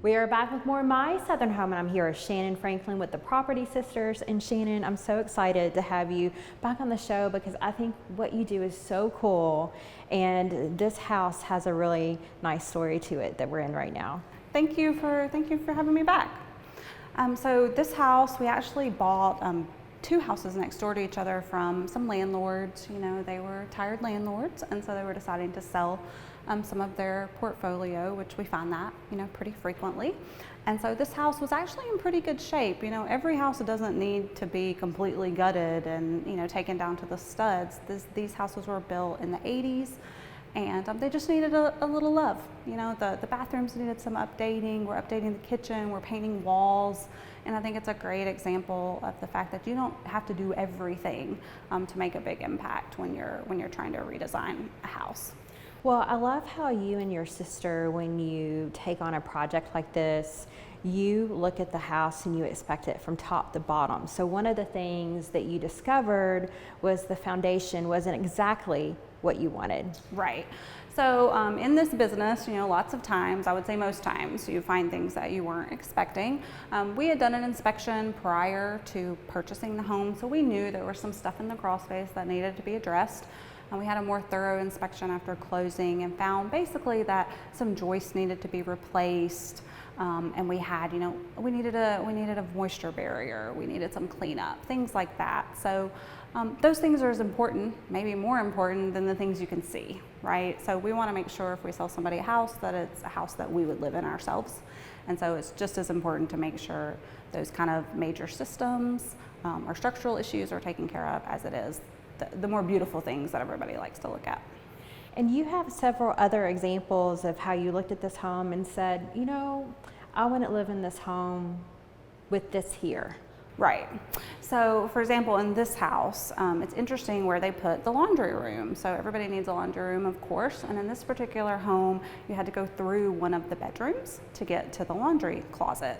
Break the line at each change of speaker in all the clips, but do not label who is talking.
We are back with more My Southern Home, and I'm here with Shannon Franklin with the Property Sisters. And Shannon, I'm so excited to have you back on the show because I think what you do is so cool, and this house has a really nice story to it that we're in right now.
Thank you for having me back. So this house, we actually bought two houses next door to each other from some landlords. You know, they were tired landlords, and so they were deciding to sell some of their portfolio, which we find that, you know, pretty frequently. And so this house was actually in pretty good shape. You know, every house doesn't need to be completely gutted and, you know, taken down to the studs. These houses were built in the 80s, and they just needed a little love. You know, the bathrooms needed some updating. We're updating the kitchen, we're painting walls. And I think it's a great example of the fact that you don't have to do everything to make a big impact when you're trying to redesign a house.
Well, I love how you and your sister, when you take on a project like this, you look at the house and you expect it from top to bottom. So one of the things that you discovered was the foundation wasn't exactly what you wanted.
Right. So in this business, you know, lots of times, I would say most times, you find things that you weren't expecting. We had done an inspection prior to purchasing the home, so we knew there was some stuff in the crawl space that needed to be addressed. We had a more thorough inspection after closing and found basically that some joists needed to be replaced, and we had, you know, we needed a moisture barrier, we needed some cleanup, things like that. So those things are as important, maybe more important than the things you can see, right? So we want to make sure if we sell somebody a house that it's a house that we would live in ourselves. And so it's just as important to make sure those kind of major systems or structural issues are taken care of as it is the more beautiful things that everybody likes to look at.
And you have several other examples of how you looked at this home and said, you know, I wouldn't live in this home with this here.
Right. So for example, in this house, it's interesting where they put the laundry room. So everybody needs a laundry room, of course. And in this particular home, you had to go through one of the bedrooms to get to the laundry closet.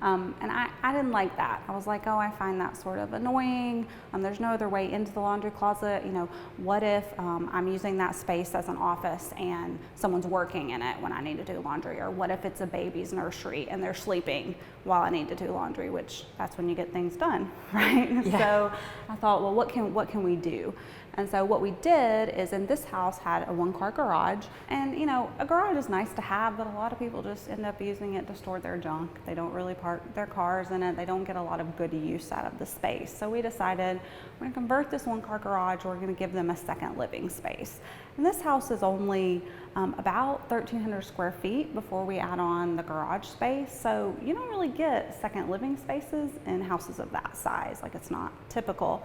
And I didn't like that. I was like, oh, I find that sort of annoying. There's no other way into the laundry closet. You know, what if I'm using that space as an office and someone's working in it when I need to do laundry? Or what if it's a baby's nursery and they're sleeping while I need to do laundry, which that's when you get things done, right?
Yeah.
So I thought, well, what can we do? And so what we did is in this house had a one-car garage, and you know, a garage is nice to have, but a lot of people just end up using it to store their junk. They don't really park their cars in it. They don't get a lot of good use out of the space. So we decided we're gonna convert this one-car garage, we're gonna give them a second living space. And this house is only about 1,300 square feet before we add on the garage space. So you don't really get second living spaces in houses of that size, like it's not typical.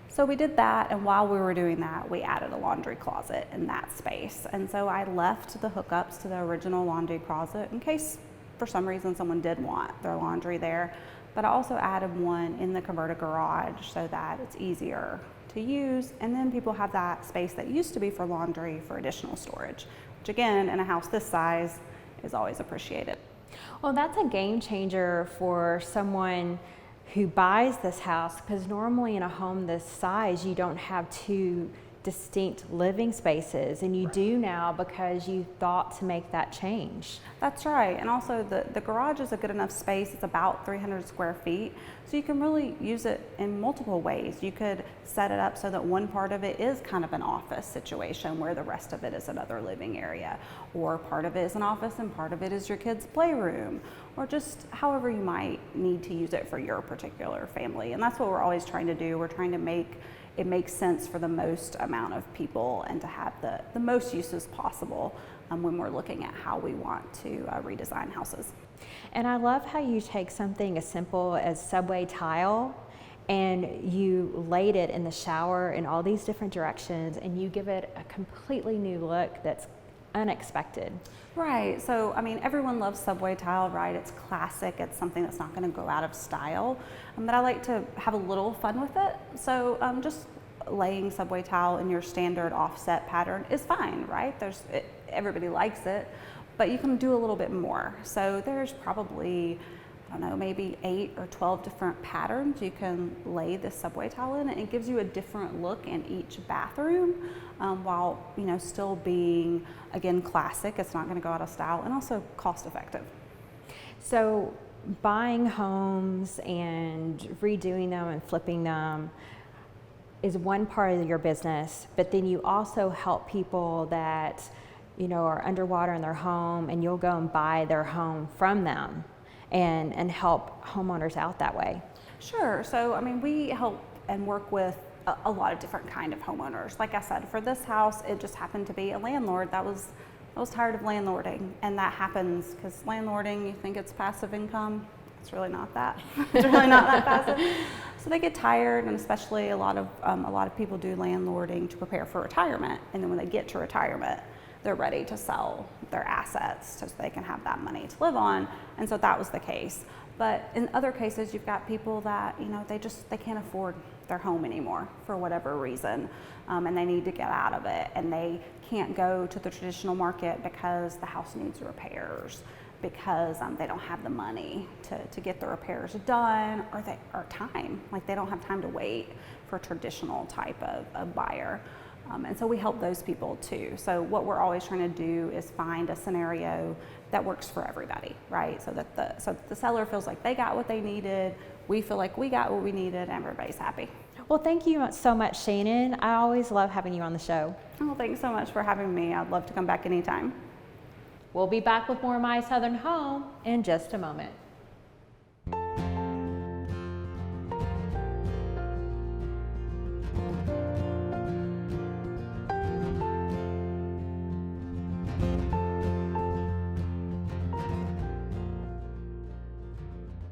So we did that, and while we were doing that, we added a laundry closet in that space. And so I left the hookups to the original laundry closet in case for some reason someone did want their laundry there. But I also added one in the converted garage so that it's easier to use. And then people have that space that used to be for laundry for additional storage, which again, in a house this size, is always appreciated.
Well, that's a game changer for someone who buys this house, because normally in a home this size, you don't have two distinct living spaces, and you do now because you thought to make that change.
That's right. And also the garage is a good enough space. It's about 300 square feet. So you can really use it in multiple ways. You could set it up so that one part of it is kind of an office situation where the rest of it is another living area, or part of it is an office and part of it is your kids' playroom, or just however you might need to use it for your particular family. And that's what we're always trying to do. We're trying to make it makes sense for the most amount of people and to have the most uses possible when we're looking at how we want to redesign houses.
And I love how you take something as simple as subway tile and you laid it in the shower in all these different directions, and you give it a completely new look that's unexpected.
Right. So, I mean, everyone loves subway tile, right? It's classic. It's something that's not going to go out of style. But I like to have a little fun with it. So just laying subway tile in your standard offset pattern is fine, right? Everybody likes it, but you can do a little bit more. So there's probably, I don't know, maybe 8 or 12 different patterns you can lay this subway tile in, and it gives you a different look in each bathroom, while still being, again, classic. It's not going to go out of style, and also cost effective.
So buying homes and redoing them and flipping them is one part of your business, but then you also help people that, you know, are underwater in their home, and you'll go and buy their home from them and help homeowners out that way.
Sure. So, I mean, we help and work with a lot of different kind of homeowners. Like I said, for this house, it just happened to be a landlord that was tired of landlording, and that happens because landlording, you think it's passive income. It's really not that. It's really not that passive. So they get tired, and especially a lot of people do landlording to prepare for retirement, and then when they get to retirement, they're ready to sell their assets so they can have that money to live on. And so that was the case. But in other cases, you've got people that, you know, they can't afford their home anymore for whatever reason, and they need to get out of it, and they can't go to the traditional market because the house needs repairs, because they don't have the money to get the repairs done, or time. Like, they don't have time to wait for a traditional type of buyer. And so we help those people too. So what we're always trying to do is find a scenario that works for everybody, right? So that the seller feels like they got what they needed, we feel like we got what we needed, and everybody's happy.
Well, thank you so much, Shannon. I always love having you on the show.
Oh, thanks so much for having me. I'd love to come back anytime.
We'll be back with more My Southern Home in just a moment.